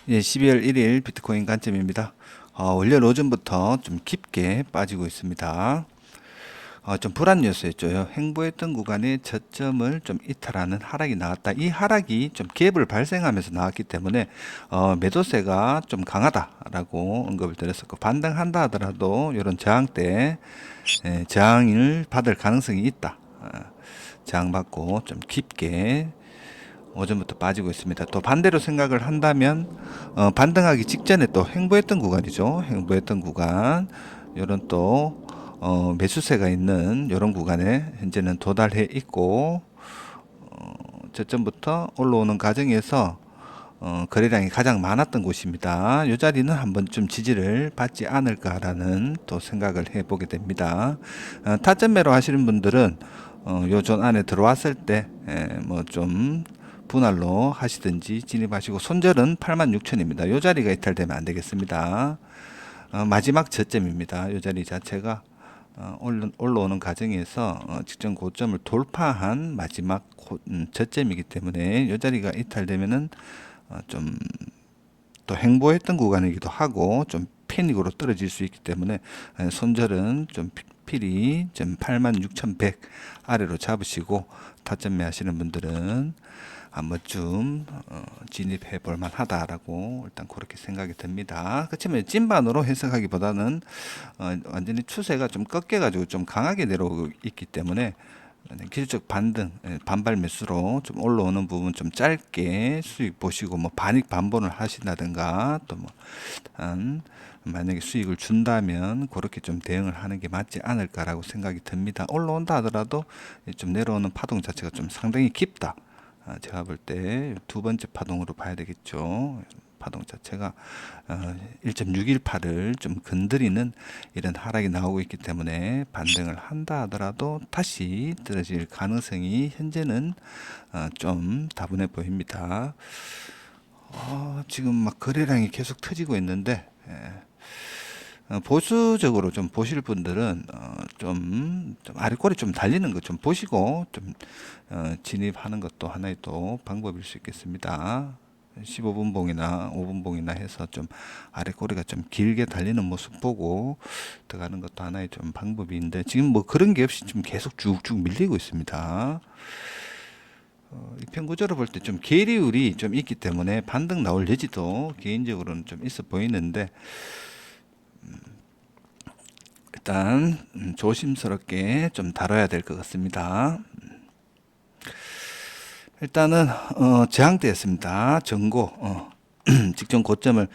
예, 12월 1일 비트코인 관점입니다. 원래 오전부터 좀 깊게 빠지고 있습니다. 좀 불안 요소였죠. 횡보했던 구간의 저점을 좀 이탈하는 하락이 나왔다. 이 하락이 좀 갭을 발생하면서 나왔기 때문에 매도세가 좀 강하다라고 언급을 드렸었고, 반등한다 하더라도 이런 저항 때 저항을 받을 가능성이 있다. 저항받고 좀 깊게 오전부터 빠지고 있습니다. 또 반대로 생각을 한다면 반등하기 직전에 또 횡보했던 구간이죠. 횡보했던 구간, 이런 또 매수세가 있는 이런 구간에 현재는 도달해 있고, 저점부터 올라오는 과정에서 거래량이 가장 많았던 곳입니다. 이 자리는 한 번쯤 지지를 받지 않을까라는 또 생각을 해보게 됩니다. 타점 매로 하시는 분들은 요 존 안에 들어왔을 때 뭐 좀 분할로 하시든지 진입하시고, 손절은 86,000입니다. 이 자리가 이탈되면 안 되겠습니다. 마지막 저점입니다. 이 자리 자체가 올라오는 과정에서 직전 고점을 돌파한 마지막 저점이기 때문에 이 자리가 이탈되면은 좀 또 횡보했던 구간이기도 하고 좀 패닉으로 떨어질 수 있기 때문에 손절은 좀 필히 좀 86,100 아래로 잡으시고, 타점 매하시는 분들은 한 번쯤 진입해 볼 만하다라고 일단 그렇게 생각이 듭니다. 그렇지만 찐반으로 해석하기보다는 완전히 추세가 좀 꺾여 가지고 좀 강하게 내려오고 있기 때문에 기술적 반등, 반발 매수로 좀 올라오는 부분 좀 짧게 수익 보시고, 뭐 반익 반본을 하신다든가, 또 뭐 만약에 수익을 준다면 그렇게 좀 대응을 하는 게 맞지 않을까라고 생각이 듭니다. 올라온다 하더라도 좀 내려오는 파동 자체가 좀 상당히 깊다. 제가 볼 때 두 번째 파동으로 봐야 되겠죠. 파동 자체가 1.618을 좀 건드리는 이런 하락이 나오고 있기 때문에 반등을 한다 하더라도 다시 떨어질 가능성이 현재는 좀 다분해 보입니다. 지금 막 거래량이 계속 터지고 있는데, 보수적으로 좀 보실 분들은 좀 아래꼬리 좀 달리는 거 좀 보시고 좀 진입하는 것도 하나의 또 방법일 수 있겠습니다. 15분 봉이나 5분 봉이나 해서 좀 아래꼬리가 좀 길게 달리는 모습 보고 들어가는 것도 하나의 좀 방법인데, 지금 뭐 그런 게 없이 좀 계속 쭉쭉 밀리고 있습니다. 이 편구조로 볼 때 좀 계리율이 좀 있기 때문에 반등 나올 여지도 개인적으로는 좀 있어 보이는데, 일단 조심스럽게 좀 다뤄야 될 것 같습니다. 일단은 저항대였습니다. 전고 직전 고점을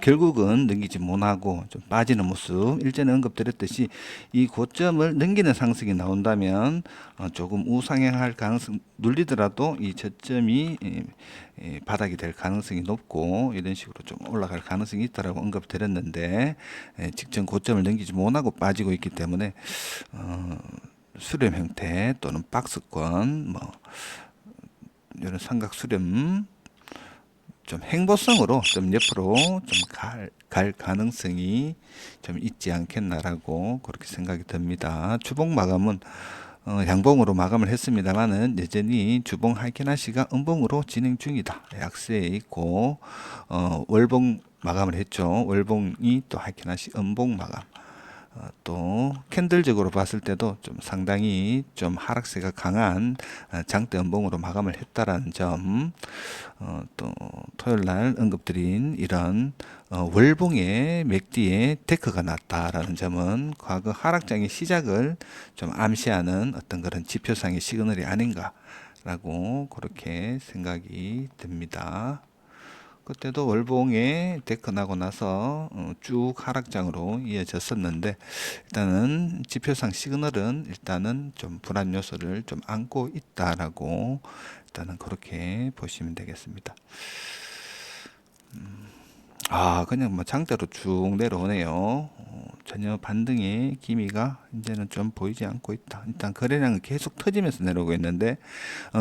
결국은 넘기지 못하고 좀 빠지는 모습, 일전에 언급드렸듯이 이 고점을 넘기는 상승이 나온다면 조금 우상향할 가능성, 눌리더라도 이 저점이 바닥이 될 가능성이 높고 이런 식으로 좀 올라갈 가능성이 있다라고 언급드렸는데, 직전 고점을 넘기지 못하고 빠지고 있기 때문에 수렴 형태 또는 박스권, 뭐 이런 삼각 수렴 좀 행보성으로 좀 옆으로 좀 갈 가능성이 좀 있지 않겠나라고 그렇게 생각이 듭니다. 주봉 마감은 양봉으로 마감을 했습니다만은 여전히 주봉 하이캐나시가 음봉으로 진행 중이다. 약세에 있고 월봉 마감을 했죠. 월봉이 또 하이캐나시 음봉 마감. 또 캔들적으로 봤을 때도 좀 상당히 좀 하락세가 강한 장대 음봉으로 마감을 했다라는 점, 또 토요일 날 언급드린 이런 월봉의 맥디에 데크가 났다라는 점은 과거 하락장의 시작을 좀 암시하는 어떤 그런 지표상의 시그널이 아닌가라고 그렇게 생각이 듭니다. 그때도 월봉에 데크 나고 나서 쭉 하락장으로 이어졌었는데, 일단은 지표상 시그널은 일단은 좀 불안 요소를 좀 안고 있다라고 일단은 그렇게 보시면 되겠습니다. 그냥 뭐 장대로 쭉 내려오네요. 전혀 반등의 기미가 이제는 좀 보이지 않고 있다. 일단 거래량은 계속 터지면서 내려오고 있는데,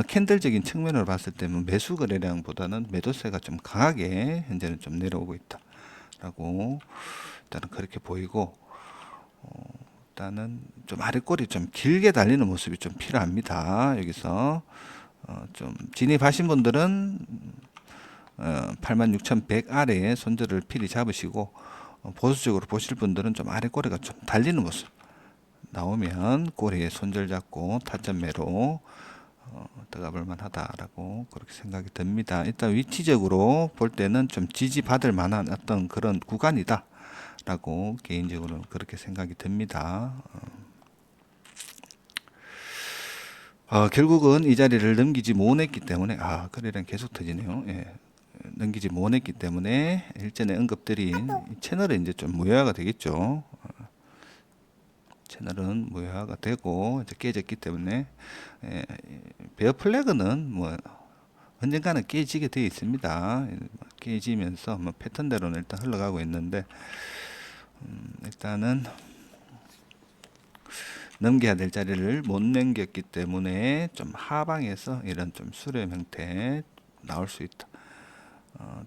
캔들적인 측면으로 봤을 때는 매수 거래량보다는 매도세가 좀 강하게 현재는 좀 내려오고 있다라고 일단은 그렇게 보이고, 일단은 좀 아래꼬리 좀 길게 달리는 모습이 좀 필요합니다. 여기서 좀 진입하신 분들은 86,100 아래에 손절을 필히 잡으시고 보수적으로 보실 분들은 좀 아래 꼬리가 좀 달리는 모습 나오면 꼬리에 손절 잡고 타점 매로 들어가 볼 만하다라고 그렇게 생각이 듭니다. 일단 위치적으로 볼 때는 좀 지지받을 만한 어떤 그런 구간이다 라고 개인적으로 그렇게 생각이 듭니다. 결국은 이 자리를 넘기지 못했기 때문에 거래량 계속 터지네요. 예. 넘기지 못했기 때문에 일전에 언급드린 채널은 이제 좀 무효화가 되겠죠. 채널은 무효화가 되고 이제 깨졌기 때문에 베어 플래그는 뭐 언젠가는 깨지게 되어 있습니다. 깨지면서 뭐 패턴대로는 일단 흘러가고 있는데 일단은 넘겨야 될 자리를 못 넘겼기 때문에 좀 하방에서 이런 좀 수렴 형태 나올 수 있다.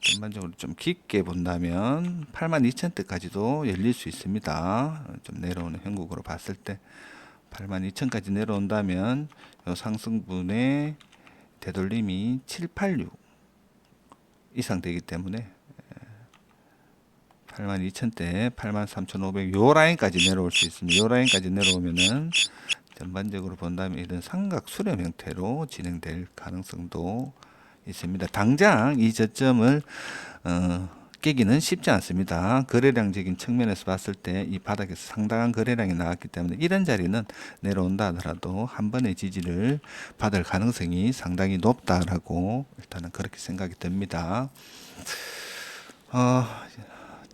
전반적으로 좀 깊게 본다면 82,000대까지도 열릴 수 있습니다. 좀 내려오는 형국으로 봤을 때 82,000까지 내려온다면 요 상승분의 되돌림이 786 이상 되기 때문에 82,000대 83,500 요 라인까지 내려올 수 있습니다. 요 라인까지 내려오면은 전반적으로 본다면 이런 삼각 수렴 형태로 진행될 가능성도 있습니다. 당장 이 저점을 깨기는 쉽지 않습니다. 거래량적인 측면에서 봤을 때 이 바닥에서 상당한 거래량이 나왔기 때문에 이런 자리는 내려온다 하더라도 한 번의 지지를 받을 가능성이 상당히 높다라고 일단은 그렇게 생각이 듭니다.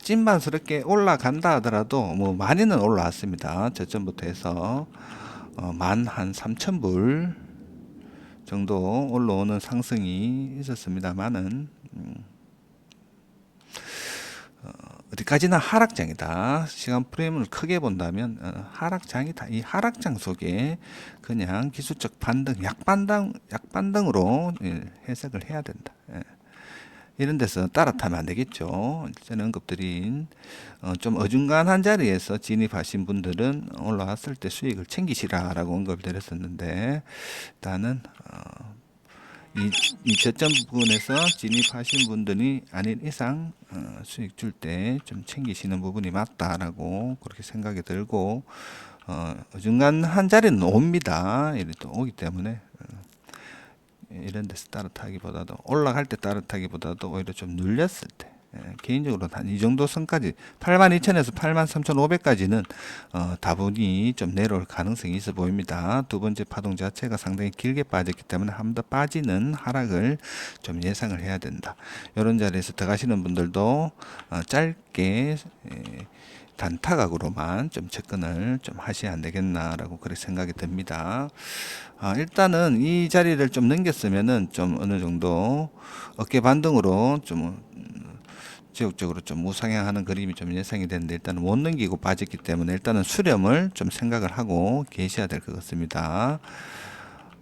찐만스럽게 올라간다 하더라도 뭐 많이는 올라왔습니다. 저점부터 해서 13,000불 정도 올라오는 상승이 있었습니다만은 어디까지나 하락장이다. 시간 프레임을 크게 본다면 하락장이다. 이 하락장 속에 그냥 기술적 반등, 약반등으로 해석을 해야 된다. 이런 데서 따라타면 안 되겠죠. 전에 언급드린 좀 어중간한 자리에서 진입하신 분들은 올라왔을 때 수익을 챙기시라라고 언급을 드렸었는데 일단은 이 저점 부분에서 진입하신 분들이 아닌 이상 수익 줄 때 좀 챙기시는 부분이 맞다라고 그렇게 생각이 들고 어중간한 자리는 옵니다. 이렇게 또 오기 때문에 이런 데서 따라타기보다도 올라갈 때 따라타기보다도 오히려 좀 눌렸을 때 개인적으로 한 이 정도 선까지 82,000에서 83,500까지는 다분히 좀 내려올 가능성이 있어 보입니다. 두 번째 파동 자체가 상당히 길게 빠졌기 때문에 한 번 더 빠지는 하락을 좀 예상을 해야 된다. 이런 자리에서 들어가시는 분들도 짧게 단타각으로만 좀 접근을 좀 하셔야 안 되겠나라고 그렇게 생각이 듭니다. 일단은 이 자리를 좀 넘겼으면은 좀 어느 정도 어깨 반등으로 좀 지역적으로 좀 우상향하는 그림이 좀 예상이 되는데 일단은 못 넘기고 빠졌기 때문에 일단은 수렴을 좀 생각을 하고 계셔야 될 것 같습니다.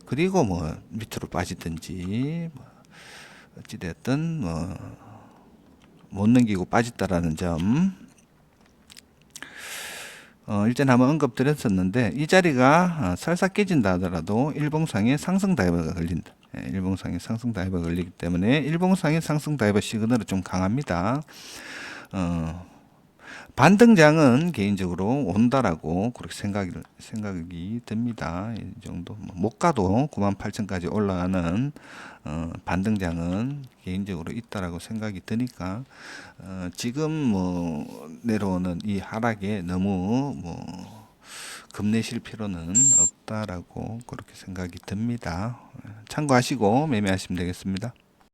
그리고 뭐 밑으로 빠지든지 뭐 어찌됐든 뭐 못 넘기고 빠졌다라는 점 일전에 한번 언급드렸었는데 이 자리가 설사 깨진다 하더라도 일봉상의 상승 다이버가 걸린다. 일봉상의 상승 다이버가 걸리기 때문에 일봉상의 상승 다이버 시그널은 좀 강합니다. 반등장은 개인적으로 온다라고 그렇게 생각이 듭니다. 이 정도 못 가도 98,000까지 올라가는 반등장은 개인적으로 있다라고 생각이 드니까 지금 뭐 내려오는 이 하락에 너무 뭐 겁내실 필요는 없다라고 그렇게 생각이 듭니다. 참고하시고 매매하시면 되겠습니다.